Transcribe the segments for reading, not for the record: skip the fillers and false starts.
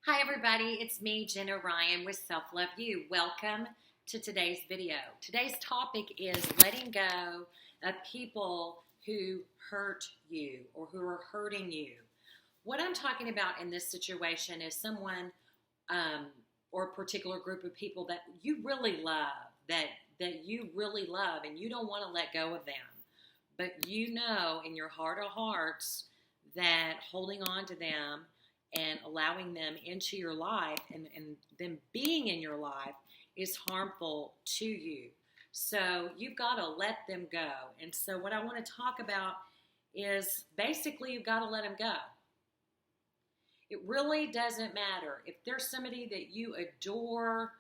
Hi everybody, it's me, Jenna Ryan with Self Love You. Welcome to today's video. Today's topic is letting go of people who hurt you or who are hurting you. What I'm talking about in this situation is someone or a particular group of people that you really love, that you really love and you don't want to let go of them. But you know in your heart of hearts that holding on to them and allowing them into your life and them being in your life is harmful to you. So you've got to let them go. And so what I want to talk about is basically you've got to let them go. It really doesn't matter if there's somebody that you adore,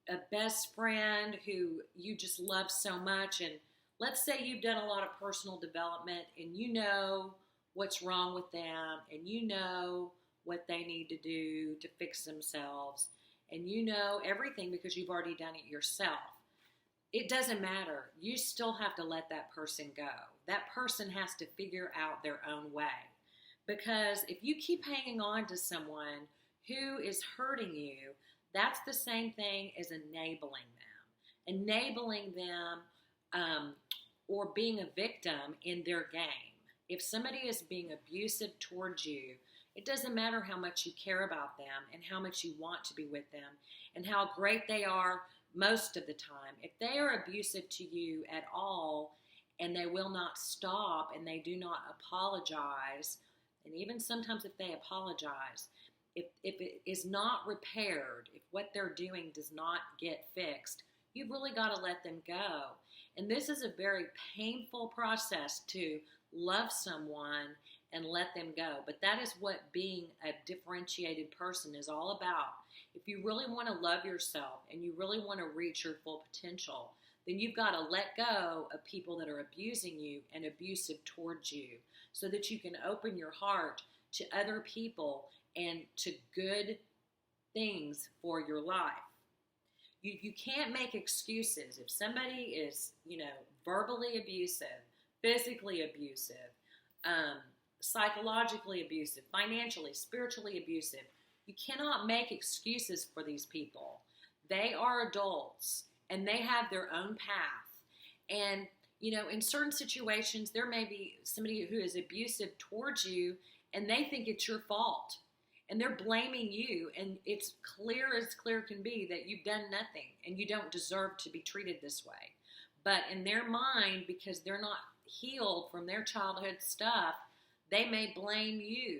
a best friend who you just love so much, and let's say you've done a lot of personal development and you know what's wrong with them and you know what they need to do to fix themselves and you know everything because you've already done it yourself. It doesn't matter. You still have to let that person go. That person has to figure out their own way. Because if you keep hanging on to someone who is hurting you, that's the same thing as enabling them. Enabling them or being a victim in their game. If somebody is being abusive towards you, it doesn't matter how much you care about them and how much you want to be with them and how great they are most of the time. If they are abusive to you at all and they will not stop and they do not apologize, and even sometimes if they apologize, if it is not repaired, if what they're doing does not get fixed, you've really got to let them go. And this is a very painful process to love someone and let them go. But that is what being a differentiated person is all about. If you really want to love yourself and you really want to reach your full potential, then you've got to let go of people that are abusing you and abusive towards you so that you can open your heart to other people and to good things for your life. You can't make excuses. If somebody is, verbally abusive, physically abusive, psychologically abusive, financially, spiritually abusive, you cannot make excuses for these people. They are adults and they have their own path. And, in certain situations, there may be somebody who is abusive towards you and they think it's your fault. And they're blaming you, and it's clear as clear can be that you've done nothing and you don't deserve to be treated this way. But in their mind, because they're not healed from their childhood stuff, they may blame you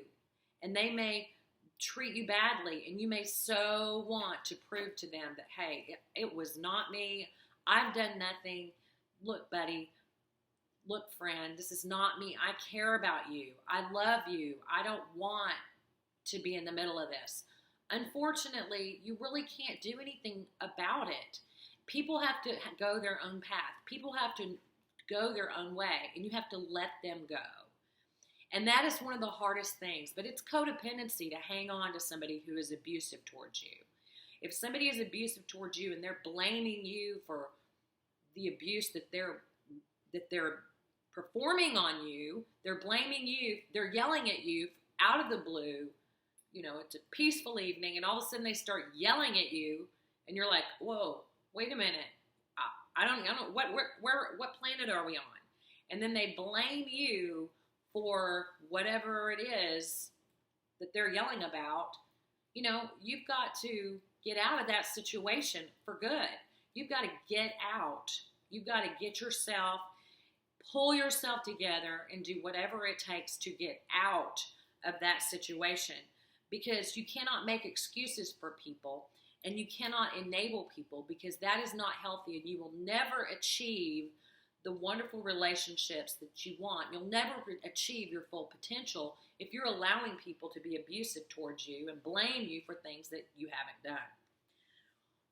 and they may treat you badly, and you may so want to prove to them that, hey, it was not me. I've done nothing. Look, buddy. Look, friend, this is not me. I care about you. I love you. I don't want to be in the middle of this. Unfortunately, you really can't do anything about it. People have to go their own path. People have to go their own way, and you have to let them go. And that is one of the hardest things, but it's codependency to hang on to somebody who is abusive towards you. If somebody is abusive towards you and they're blaming you for the abuse that they're performing on you, they're blaming you, they're yelling at you out of the blue. It's a peaceful evening, and all of a sudden they start yelling at you, and you're like, "Whoa, wait a minute! I don't what planet are we on?" And then they blame you for whatever it is that they're yelling about. You've got to get out of that situation for good. You've got to get out. You've got to pull yourself together, and do whatever it takes to get out of that situation. Because you cannot make excuses for people and you cannot enable people, because that is not healthy, and you will never achieve the wonderful relationships that you want. You'll never achieve your full potential if you're allowing people to be abusive towards you and blame you for things that you haven't done.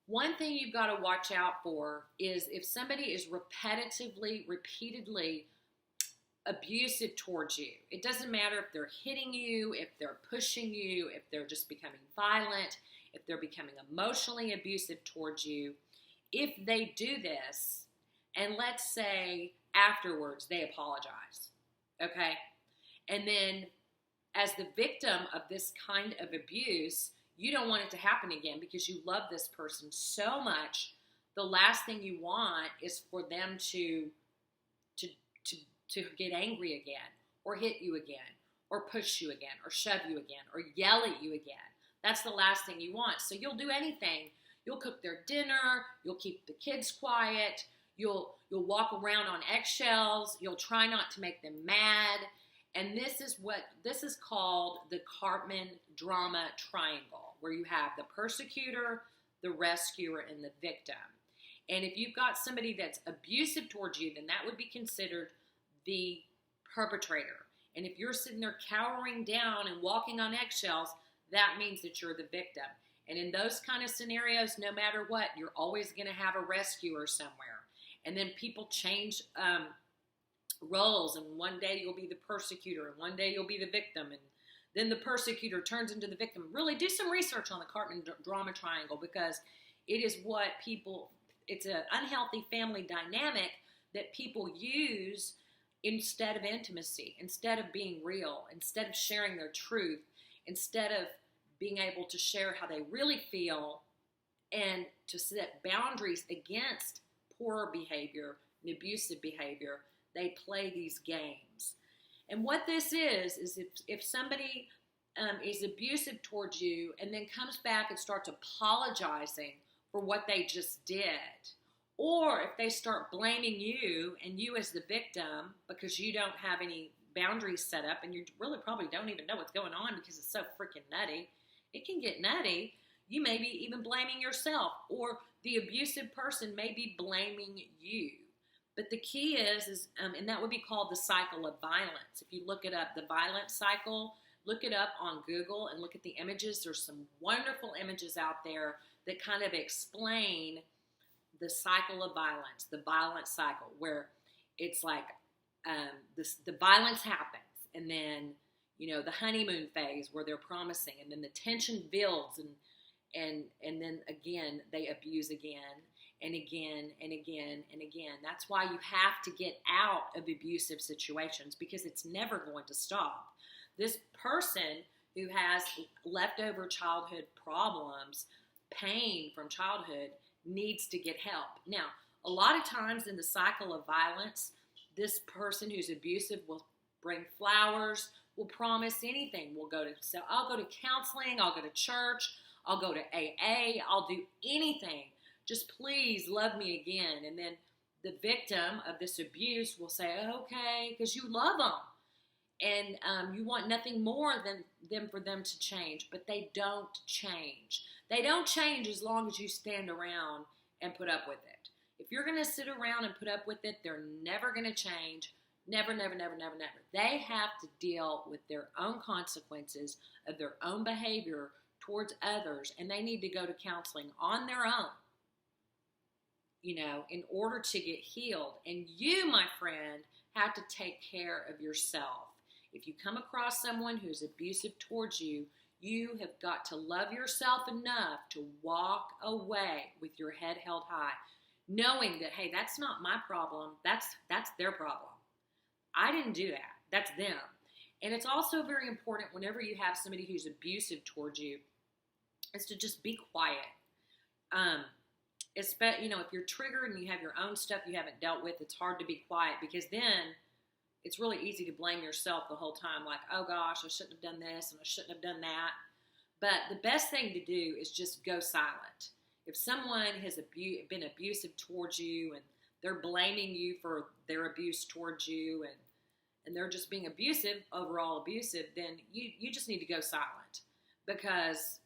One thing you've got to watch out for is if somebody is repeatedly abusive towards you. It doesn't matter if they're hitting you, if they're pushing you, if they're just becoming violent, if they're becoming emotionally abusive towards you. If they do this, and let's say afterwards they apologize, okay? And then as the victim of this kind of abuse, you don't want it to happen again because you love this person so much. The last thing you want is for them to get angry again, or hit you again, or push you again, or shove you again, or yell at you again. That's the last thing you want. So you'll do anything. You'll cook their dinner. You'll keep the kids quiet. You'll walk around on eggshells. You'll try not to make them mad. And this is called the Karpman drama triangle, where you have the persecutor, the rescuer, and the victim. And if you've got somebody that's abusive towards you, then that would be considered the perpetrator. And if you're sitting there cowering down and walking on eggshells, that means that you're the victim. And in those kind of scenarios, no matter what, you're always going to have a rescuer somewhere. And then people change roles, and one day you'll be the persecutor, and one day you'll be the victim, and then the persecutor turns into the victim. Really do some research on the Karpman drama triangle, because it is what it's an unhealthy family dynamic that people use instead of intimacy, instead of being real, instead of sharing their truth, instead of being able to share how they really feel, and to set boundaries against poor behavior and abusive behavior. They play these games. And what this is if somebody is abusive towards you and then comes back and starts apologizing for what they just did, or if they start blaming you and you as the victim because you don't have any boundaries set up, and you really probably don't even know what's going on because it's so freaking nutty. It can get nutty. You may be even blaming yourself, or the abusive person may be blaming you. But the key is and that would be called the cycle of violence. If you look it up, the violence cycle, look it up on Google and look at the images. There's some wonderful images out there that kind of explain the cycle of violence, the violence cycle, where it's like the violence happens, and then, the honeymoon phase where they're promising, and then the tension builds, and then again, they abuse again, and again, and again, and again. That's why you have to get out of abusive situations, because it's never going to stop. This person who has leftover childhood problems, pain from childhood, needs to get help. Now, a lot of times in the cycle of violence, this person who's abusive will bring flowers, will promise anything. So I'll go to counseling, I'll go to church, I'll go to AA, I'll do anything. Just please love me again. And then the victim of this abuse will say, okay, because you love them. And you want nothing more than for them to change. But they don't change. They don't change as long as you stand around and put up with it. If you're going to sit around and put up with it, they're never going to change. Never, never, never, never, never. They have to deal with their own consequences of their own behavior towards others. And they need to go to counseling on their own, in order to get healed. And you, my friend, have to take care of yourself. If you come across someone who's abusive towards you, you have got to love yourself enough to walk away with your head held high, knowing that, hey, that's not my problem. That's their problem. I didn't do that. That's them. And it's also very important whenever you have somebody who's abusive towards you, is to just be quiet. If you're triggered and you have your own stuff you haven't dealt with, it's hard to be quiet, because then it's really easy to blame yourself the whole time. Like, oh gosh, I shouldn't have done this and I shouldn't have done that. But the best thing to do is just go silent. If someone has been abusive towards you and they're blaming you for their abuse towards you, and they're just being overall abusive, then you just need to go silent, because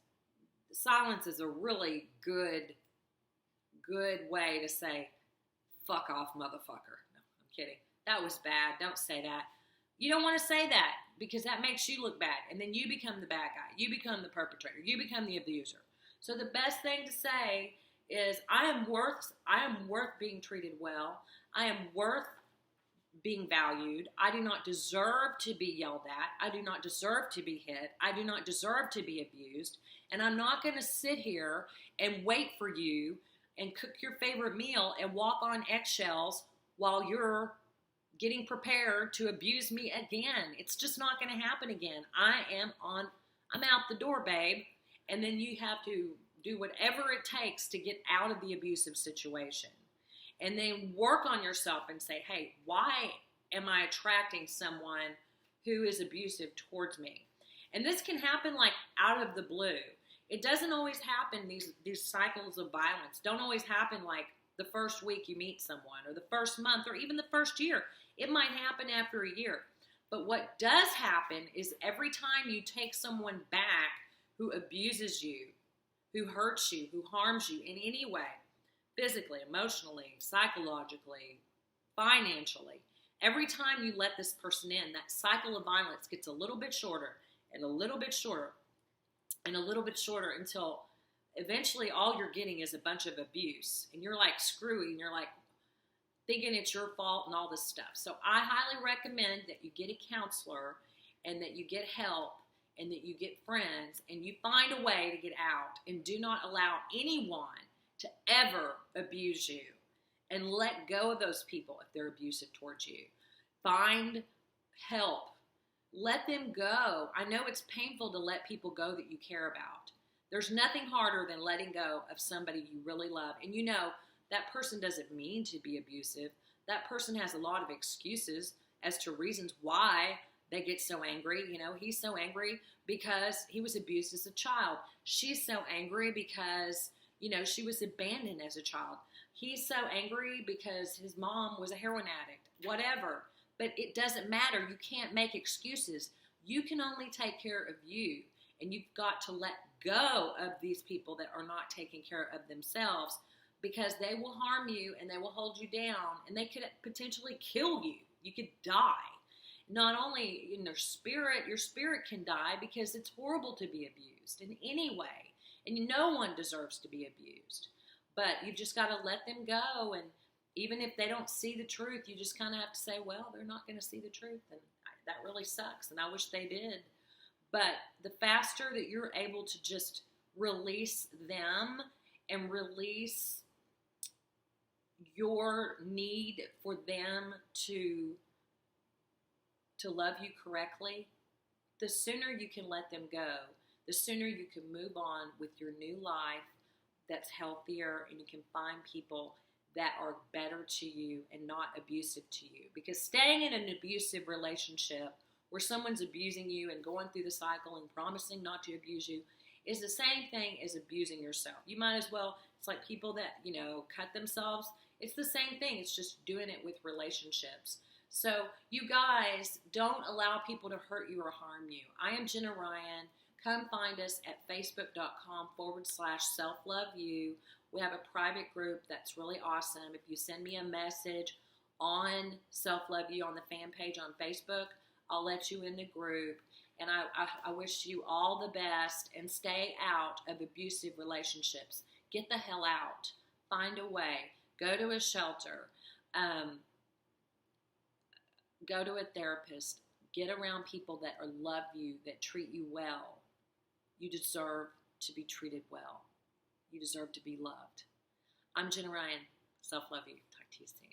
silence is a really good way to say, fuck off, motherfucker. No, I'm kidding. That was bad. Don't say that. You don't want to say that, because that makes you look bad. And then you become the bad guy. You become the perpetrator. You become the abuser. So the best thing to say is, I am worth being treated well. I am worth being valued. I do not deserve to be yelled at. I do not deserve to be hit. I do not deserve to be abused. And I'm not going to sit here and wait for you and cook your favorite meal and walk on eggshells while you're getting prepared to abuse me again. It's just not going to happen again. I'm out the door, babe. And then you have to do whatever it takes to get out of the abusive situation. And then work on yourself and say, hey, why am I attracting someone who is abusive towards me? And this can happen like out of the blue. It doesn't always happen, these cycles of violence don't always happen like the first week you meet someone or the first month or even the first year. It might happen after a year. But what does happen is every time you take someone back who abuses you, who hurts you, who harms you in any way, physically, emotionally, psychologically, financially, every time you let this person in, that cycle of violence gets a little bit shorter and a little bit shorter and a little bit shorter until eventually all you're getting is a bunch of abuse. And you're like screwy and you're like thinking it's your fault and all this stuff. So I highly recommend that you get a counselor and that you get help and that you get friends and you find a way to get out, and do not allow anyone to ever abuse you, and let go of those people if they're abusive towards you. Find help. Let them go. I know it's painful to let people go that you care about. There's nothing harder than letting go of somebody you really love. And you know, that person doesn't mean to be abusive. That person has a lot of excuses as to reasons why they get so angry. You know, he's so angry because he was abused as a child. She's so angry because, you know, she was abandoned as a child. He's so angry because his mom was a heroin addict. Whatever. But it doesn't matter. You can't make excuses. You can only take care of you. And you've got to let go of these people that are not taking care of themselves, because they will harm you and they will hold you down and they could potentially kill you. You could die. Not only in your spirit can die, because it's horrible to be abused in any way. And no one deserves to be abused. But you just got to let them go. And even if they don't see the truth, you just kind of have to say, well, they're not going to see the truth. And that really sucks. And I wish they did. But the faster that you're able to just release them and release your need for them to love you correctly, the sooner you can let them go, the sooner you can move on with your new life that's healthier, and you can find people that are better to you and not abusive to you. Because staying in an abusive relationship where someone's abusing you and going through the cycle and promising not to abuse you is the same thing as abusing yourself. You might as well, it's like people that, you know, cut themselves. It's the same thing. It's just doing it with relationships. So you guys, don't allow people to hurt you or harm you. I am Jenna Ryan. Come find us at facebook.com/selfloveyou. We have a private group that's really awesome. If you send me a message on Self Love You on the fan page on Facebook, I'll let you in the group. And I wish you all the best, and stay out of abusive relationships. Get the hell out. Find a way. Go to a shelter. Go to a therapist. Get around people that love you, that treat you well. You deserve to be treated well. You deserve to be loved. I'm Jenna Ryan. Self Love You. Talk to you soon.